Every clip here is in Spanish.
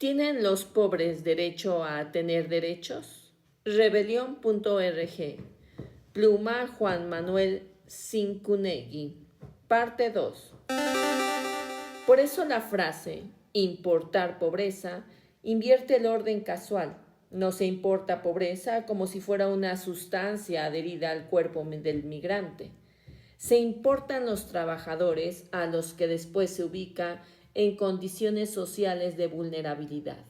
¿Tienen los pobres derecho a tener derechos? Rebelión.org. Pluma Juan Manuel Cincunegui. Parte 2. Por eso la frase importar pobreza invierte el orden casual. No se importa pobreza como si fuera una sustancia adherida al cuerpo del migrante. Se importan los trabajadores a los que después se ubica en condiciones sociales de vulnerabilidad.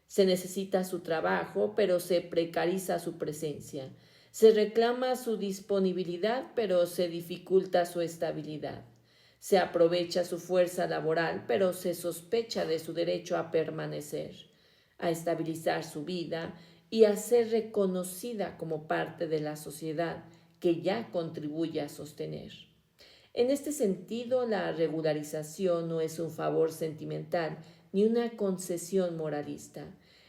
Se necesita su trabajo, pero se precariza su presencia. Se reclama su disponibilidad, pero se dificulta su estabilidad. Se aprovecha su fuerza laboral, pero se sospecha de su derecho a permanecer, a estabilizar su vida y a ser reconocida como parte de la sociedad que ya contribuye a sostener. En este sentido, la regularización no es un favor sentimental ni una concesión moralista.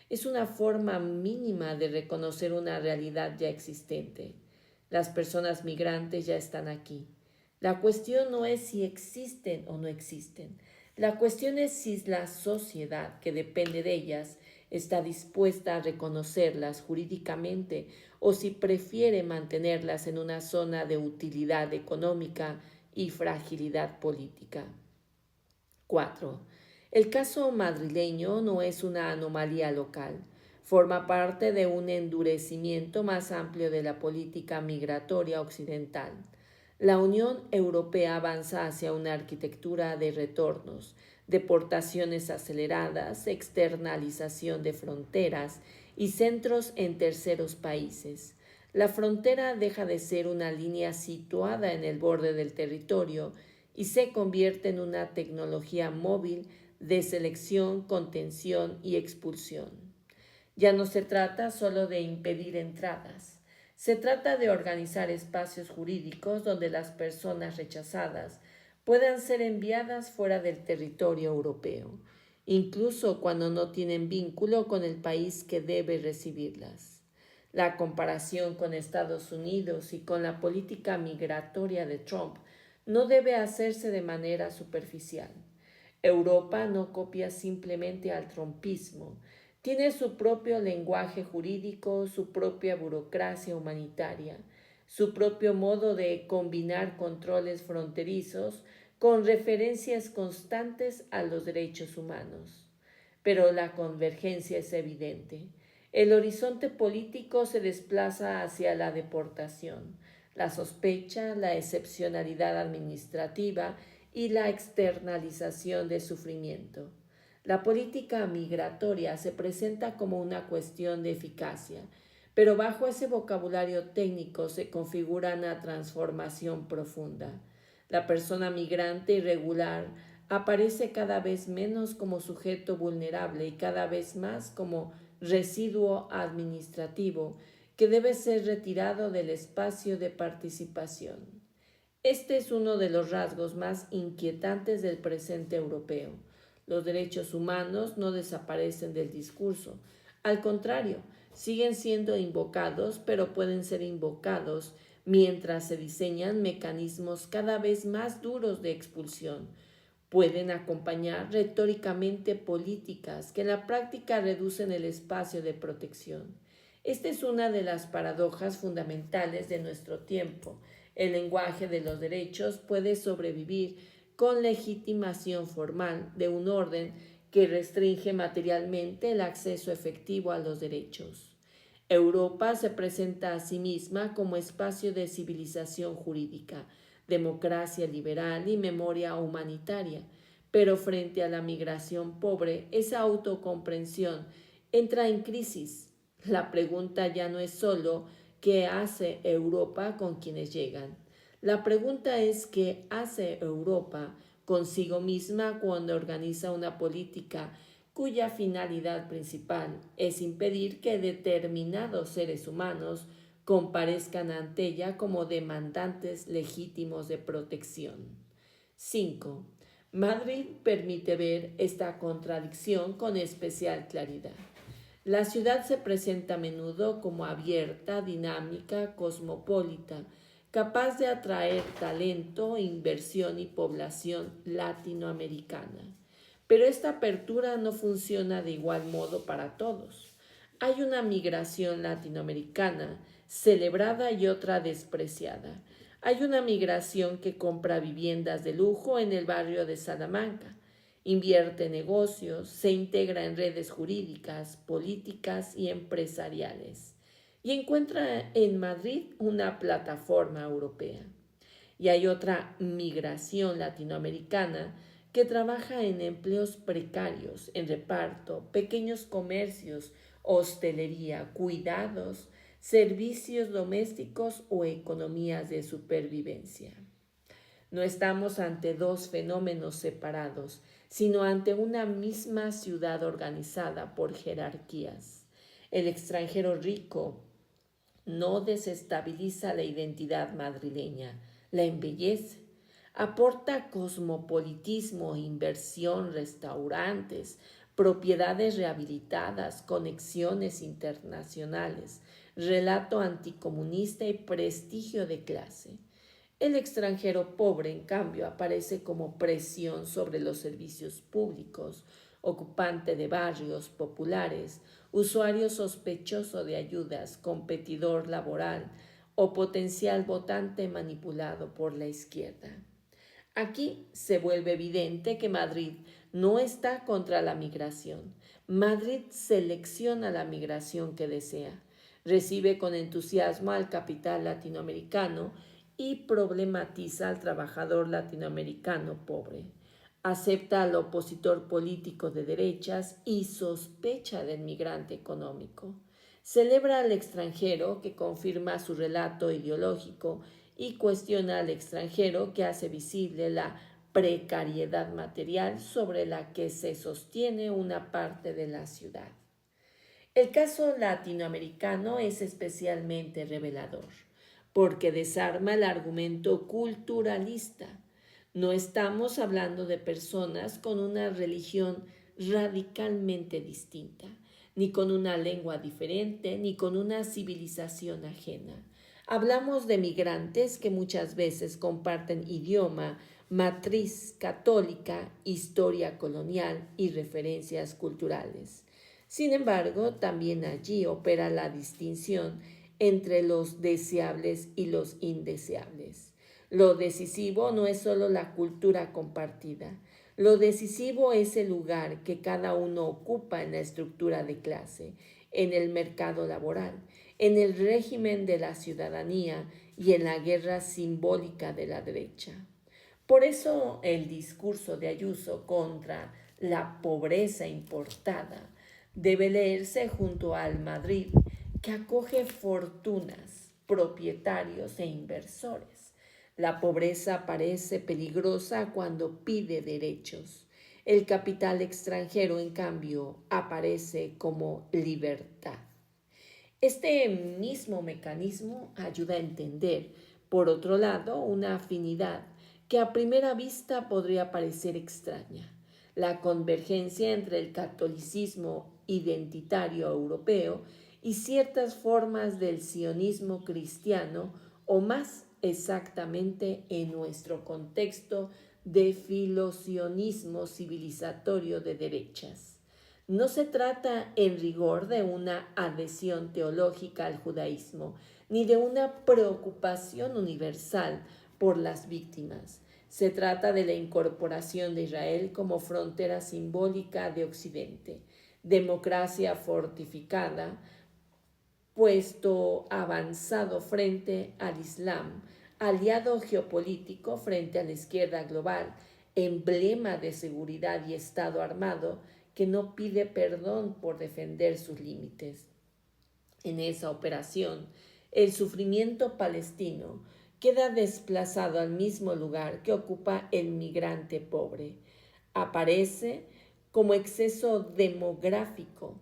Es una forma mínima de reconocer una realidad ya existente. Las personas migrantes ya están aquí. La cuestión no es si existen o no existen. La cuestión es si la sociedad que depende de ellas está dispuesta a reconocerlas jurídicamente o si prefiere mantenerlas en una zona de utilidad económica y fragilidad política. 4. El caso madrileño no es una anomalía local. Forma parte de un endurecimiento más amplio de la política migratoria occidental. La Unión Europea avanza hacia una arquitectura de retornos, deportaciones aceleradas, externalización de fronteras y centros en terceros países. La frontera deja de ser una línea situada en el borde del territorio y se convierte en una tecnología móvil de selección, contención y expulsión. Ya no se trata solo de impedir entradas. Se trata de organizar espacios jurídicos donde las personas rechazadas puedan ser enviadas fuera del territorio europeo, incluso cuando no tienen vínculo con el país que debe recibirlas. La comparación con Estados Unidos y con la política migratoria de Trump no debe hacerse de manera superficial. Europa no copia simplemente al trumpismo, tiene su propio lenguaje jurídico, su propia burocracia humanitaria, su propio modo de combinar controles fronterizos con referencias constantes a los derechos humanos. Pero la convergencia es evidente. El horizonte político se desplaza hacia la deportación, la sospecha, la excepcionalidad administrativa y la externalización del sufrimiento. La política migratoria se presenta como una cuestión de eficacia, pero bajo ese vocabulario técnico se configura una transformación profunda. La persona migrante irregular aparece cada vez menos como sujeto vulnerable y cada vez más como residuo administrativo que debe ser retirado del espacio de participación. Este es uno de los rasgos más inquietantes del presente europeo. Los derechos humanos no desaparecen del discurso. Al contrario, siguen siendo invocados, pero pueden ser invocados mientras se diseñan mecanismos cada vez más duros de expulsión. Pueden acompañar retóricamente políticas que en la práctica reducen el espacio de protección. Esta es una de las paradojas fundamentales de nuestro tiempo. El lenguaje de los derechos puede sobrevivir con legitimación formal de un orden que restringe materialmente el acceso efectivo a los derechos. Europa se presenta a sí misma como espacio de civilización jurídica, democracia liberal y memoria humanitaria, pero frente a la migración pobre, esa autocomprensión entra en crisis. La pregunta ya no es solo ¿qué hace Europa con quienes llegan? La pregunta es ¿qué hace Europa consigo misma cuando organiza una política cuya finalidad principal es impedir que determinados seres humanos comparezcan ante ella como demandantes legítimos de protección? 5. Madrid permite ver esta contradicción con especial claridad. La ciudad se presenta a menudo como abierta, dinámica, cosmopolita, capaz de atraer talento, inversión y población latinoamericana. Pero esta apertura no funciona de igual modo para todos. Hay una migración latinoamericana celebrada y otra despreciada. Hay una migración que compra viviendas de lujo en el barrio de Salamanca, invierte en negocios, se integra en redes jurídicas, políticas y empresariales y encuentra en Madrid una plataforma europea. Y hay otra migración latinoamericana que trabaja en empleos precarios, en reparto, pequeños comercios, hostelería, cuidados, servicios domésticos o economías de supervivencia. No estamos ante dos fenómenos separados, sino ante una misma ciudad organizada por jerarquías. El extranjero rico no desestabiliza la identidad madrileña, la embellece. Aporta cosmopolitismo, inversión, restaurantes, propiedades rehabilitadas, conexiones internacionales, relato anticomunista y prestigio de clase. El extranjero pobre, en cambio, aparece como presión sobre los servicios públicos, ocupante de barrios populares, usuario sospechoso de ayudas, competidor laboral o potencial votante manipulado por la izquierda. Aquí se vuelve evidente que Madrid no está contra la migración. Madrid selecciona la migración que desea, recibe con entusiasmo al capital latinoamericano y problematiza al trabajador latinoamericano pobre. Acepta al opositor político de derechas y sospecha del migrante económico. Celebra al extranjero que confirma su relato ideológico y cuestiona al extranjero que hace visible la precariedad material sobre la que se sostiene una parte de la ciudad. El caso latinoamericano es especialmente revelador, porque desarma el argumento culturalista. No estamos hablando de personas con una religión radicalmente distinta, ni con una lengua diferente, ni con una civilización ajena. Hablamos de migrantes que muchas veces comparten idioma, matriz católica, historia colonial y referencias culturales. Sin embargo, también allí opera la distinción entre los deseables y los indeseables. Lo decisivo no es solo la cultura compartida, lo decisivo es el lugar que cada uno ocupa en la estructura de clase, en el mercado laboral, en el régimen de la ciudadanía y en la guerra simbólica de la derecha. Por eso el discurso de Ayuso contra la pobreza importada debe leerse junto al Madrid, que acoge fortunas, propietarios e inversores. La pobreza parece peligrosa cuando pide derechos. El capital extranjero, en cambio, aparece como libertad. Este mismo mecanismo ayuda a entender, por otro lado, una afinidad que a primera vista podría parecer extraña: la convergencia entre el catolicismo identitario europeo y ciertas formas del sionismo cristiano, o más exactamente en nuestro contexto de filosionismo civilizatorio de derechas. No se trata en rigor de una adhesión teológica al judaísmo, ni de una preocupación universal por las víctimas. Se trata de la incorporación de Israel como frontera simbólica de Occidente, democracia fortificada, puesto avanzado frente al Islam, aliado geopolítico frente a la izquierda global, emblema de seguridad y Estado armado que no pide perdón por defender sus límites. En esa operación, el sufrimiento palestino queda desplazado al mismo lugar que ocupa el migrante pobre. Aparece como exceso demográfico,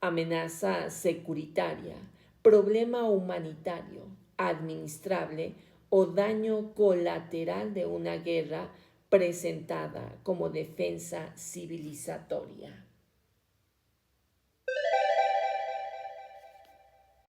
amenaza securitaria, problema humanitario, administrable o daño colateral de una guerra presentada como defensa civilizatoria.